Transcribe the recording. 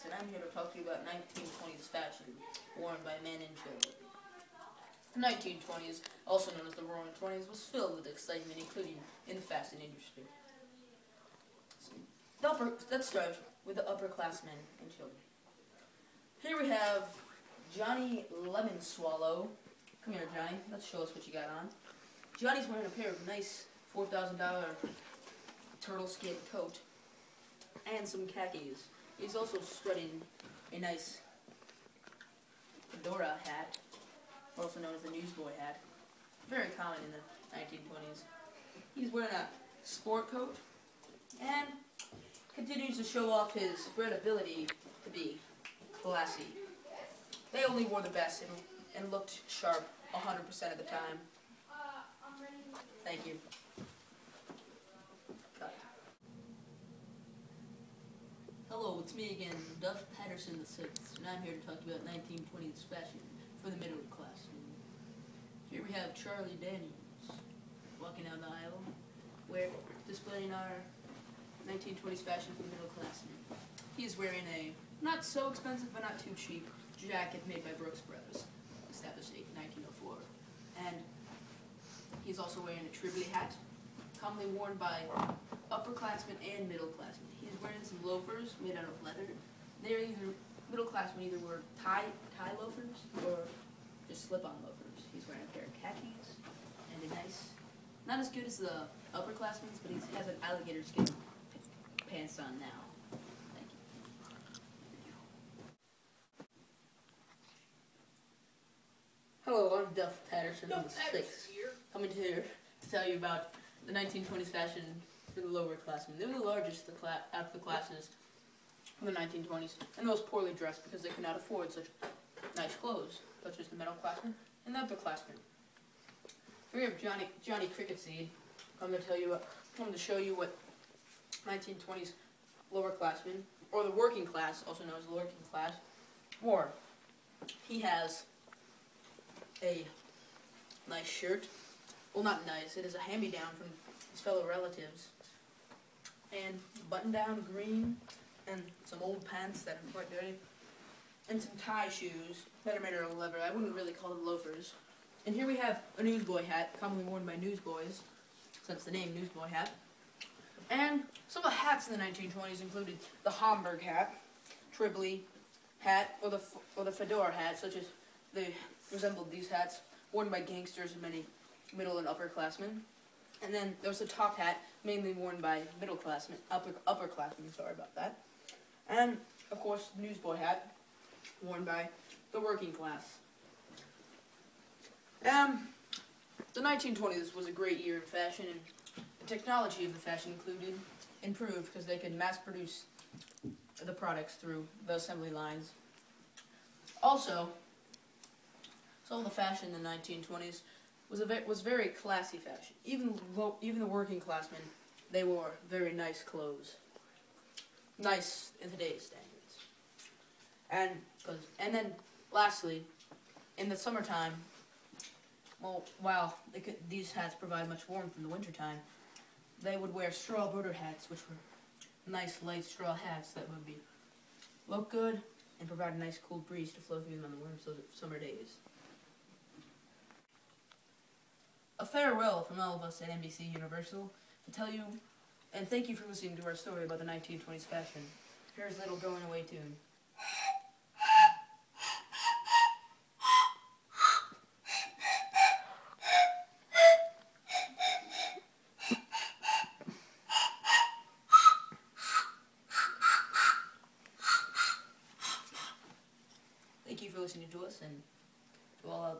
and I'm here to talk to you about 1920s fashion worn by men and children. The 1920s, also known as the Roaring Twenties, was filled with excitement, including in the fashion industry. Let's start with the upperclassmen and children. Here we have Johnny Lemon Swallow. Come here, Johnny. Let's show us what you got on. Johnny's wearing a pair of nice $4,000 turtle skin coat and some khakis. He's also strutting a nice fedora hat, also known as the newsboy hat, very common in the 1920s. He's wearing a sport coat and continues to show off his great ability to be classy. They only wore the best and looked sharp 100% of the time. Thank you. Cut. Hello, it's me again, Duff Patterson VI, and I'm here to talk about 1920s fashion for the middle class. Here we have Charlie Daniels walking down the aisle, displaying our 1920s fashion for the middle classmen. He's wearing a not so expensive but not too cheap jacket made by Brooks Brothers, established in 1904. And he's also wearing a Tribbley hat, commonly worn by upperclassmen and middleclassmen. He's wearing some loafers made out of leather. Middleclassmen either wear tie loafers or just slip-on loafers. He's wearing a pair of khakis and a nice, not as good as the upperclassmen's, but he has an alligator skin pants on now. Thank you. Hello, I'm Duff Patterson VI, coming here to tell you about the 1920s fashion for the lower classmen. They were the largest out of the classes in the 1920s, and the most poorly dressed because they could not afford such nice clothes, such as the middle classmen and the upperclassmen. Here we have Johnny Cricket Seed. I'm going to show you what 1920s lower classmen, or the working class, also known as the working class, wore. He has a nice shirt. Well, not nice. It is a hand-me-down from his fellow relatives. And button-down green, and some old pants that are quite dirty, and some tie shoes that are made out of leather. I wouldn't really call them loafers. And here we have a newsboy hat, commonly worn by newsboys, since the name newsboy hat. And some of the hats in the 1920s included the Homburg hat, Tribbley hat, or the fedora hat, such as they resembled these hats worn by gangsters and many middle and upperclassmen. And then there was the top hat, mainly worn by middleclassmen, upperclassmen, sorry about that. And, of course, the newsboy hat, worn by the working class. The 1920s was a great year in fashion, and the technology of the fashion improved because they could mass produce the products through the assembly lines. Also, some of the fashion in the 1920s was very classy fashion. Even the working classmen, they wore very nice clothes, nice in today's standards. And then lastly, in the summertime, well, while these hats provide much warmth in the wintertime, they would wear straw border hats, which were nice light straw hats that would look good and provide a nice cool breeze to flow through them on the warm summer days. A farewell from all of us at NBC Universal to tell you and thank you for listening to our story about the 1920s fashion. Here's a little going away tune. Thank you for listening to us, and to all